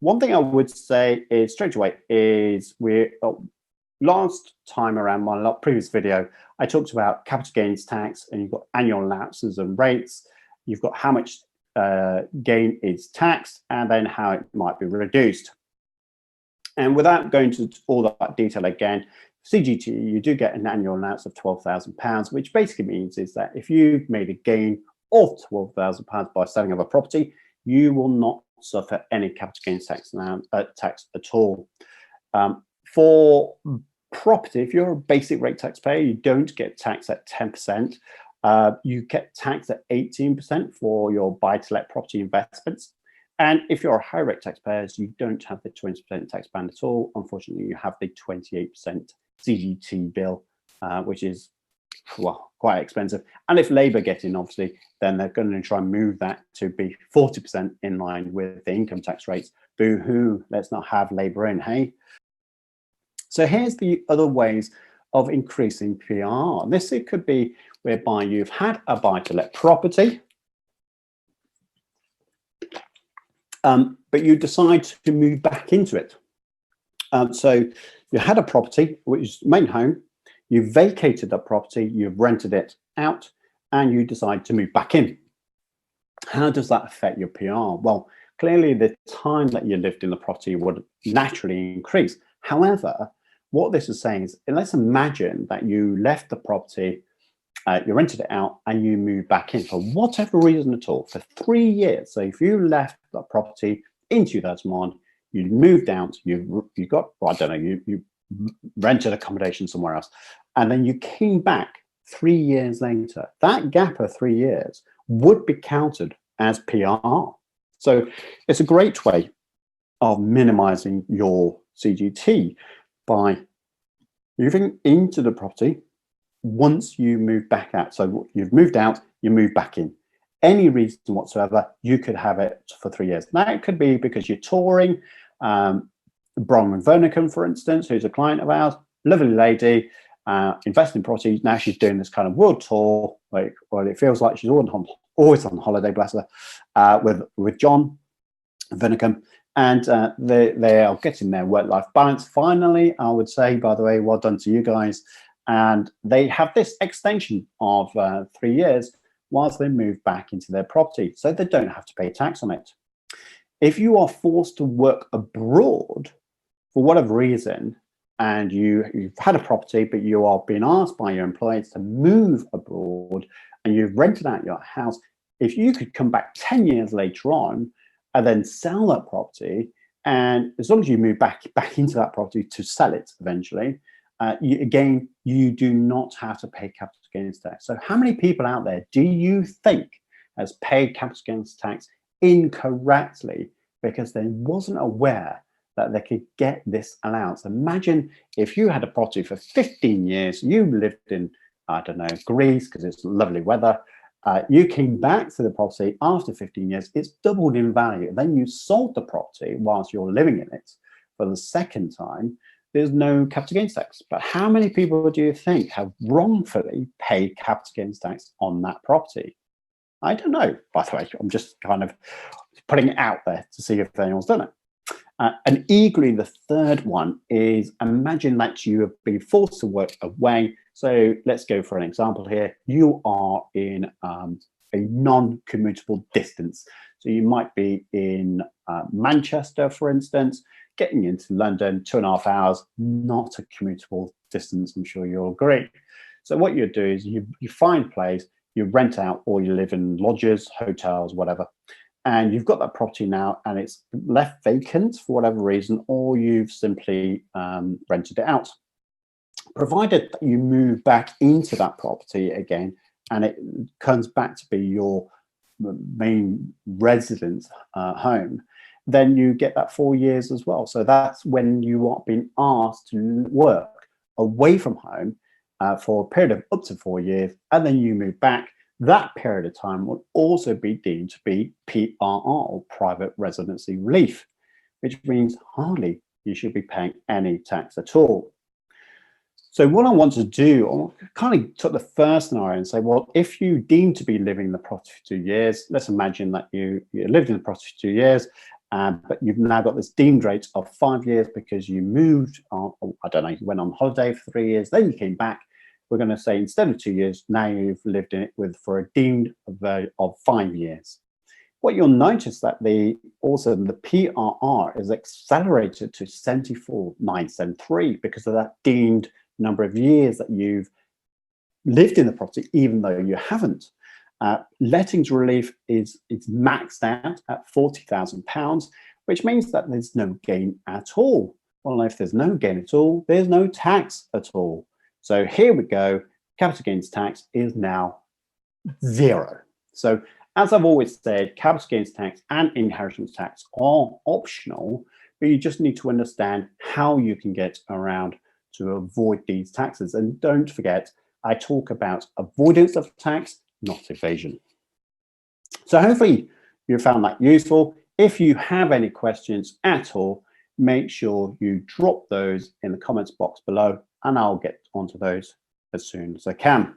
One thing I would say is straight away is last time around my previous video, I talked about capital gains tax, and you've got annual allowances and rates. You've got how much gain is taxed, and then how it might be reduced. And without going to all that detail again, CGT, you do get an annual allowance of £12,000, which basically means is that if you've made a gain of £12,000 by selling of a property, you will not suffer any capital gains tax at all. For property, if you're a basic rate taxpayer, you don't get taxed at 10%. You get taxed at 18% for your buy-to-let property investments. And if you're a high rate taxpayer, you don't have the 20% tax band at all. Unfortunately, you have the 28% CGT bill, which is, well, quite expensive. And if Labour get in, obviously, then they're going to try and move that to be 40% in line with the income tax rates. Boo-hoo, let's not have Labour in, hey? So here's the other ways of increasing PR. This, it could be whereby you've had a buy-to-let property, but you decide to move back into it. So you had a property, which is main home, you vacated that property, you've rented it out, and you decide to move back in. How does that affect your PR? Well, clearly the time that you lived in the property would naturally increase. However, what this is saying is, let's imagine that you left the property, you rented it out, and you moved back in for whatever reason at all for 3 years. So if you left the property in 2001, you moved out, you got, well, I don't know, you rented accommodation somewhere else, and then you came back 3 years later, that gap of 3 years would be counted as PR. So it's a great way of minimizing your CGT by moving into the property once you move back out. So you've moved out, you move back in. Any reason whatsoever, you could have it for 3 years. Now, it could be because you're touring. Bronwyn Vernicum, for instance, who's a client of ours, lovely lady, invests in property. Now she's doing this kind of world tour. Like, well, it feels like she's always on holiday, bless her, with John Vernicum. And they are getting their work-life balance. Finally, I would say, by the way, well done to you guys. And they have this extension of 3 years whilst they move back into their property, so they don't have to pay tax on it. If you are forced to work abroad for whatever reason, and you've had a property, but you are being asked by your employers to move abroad, and you've rented out your house, if you could come back 10 years later on and then sell that property, and as long as you move back into that property to sell it eventually, you do not have to pay capital gains tax. So how many people out there do you think has paid capital gains tax incorrectly because they wasn't aware that they could get this allowance? Imagine if you had a property for 15 years, you lived in, I don't know, Greece because it's lovely weather. You came back to the property after 15 years, it's doubled in value. Then you sold the property whilst you're living in it for the second time. There's no capital gains tax. But how many people do you think have wrongfully paid capital gains tax on that property? I don't know, by the way. I'm just kind of putting it out there to see if anyone's done it. And equally, the third one is, imagine that you have been forced to work away. So let's go for an example here. You are in a non-commutable distance. So you might be in Manchester, for instance, getting into London, 2.5 hours, not a commutable distance, I'm sure you'll agree. So what you do is you find a place, you rent out, or you live in lodges, hotels, whatever, and you've got that property now and it's left vacant for whatever reason, or you've simply rented it out. Provided that you move back into that property again and it comes back to be your main residence home, then you get that 4 years as well. So that's when you are being asked to work away from home for a period of up to 4 years, and then you move back. That period of time will also be deemed to be PRR, or private residency relief, which means hardly you should be paying any tax at all. So what I want to do, I kind of took the first scenario and say, well, if you deem to be living in the property for 2 years, let's imagine that you lived in the property for 2 years but you've now got this deemed rate of 5 years because you moved on, I don't know, you went on holiday for 3 years, then you came back. We're going to say instead of 2 years, now you've lived in it for a deemed of 5 years. What you'll notice that the PRR is accelerated to 74,973 because of that deemed number of years that you've lived in the property, even though you haven't. Lettings relief is maxed out at £40,000, which means that there's no gain at all. Well, if there's no gain at all, there's no tax at all. So here we go. Capital gains tax is now 0. So as I've always said, capital gains tax and inheritance tax are optional, but you just need to understand how you can get around to avoid these taxes. And don't forget, I talk about avoidance of tax, not evasion. So hopefully you found that useful. If you have any questions at all, make sure you drop those in the comments box below and I'll get onto those as soon as I can.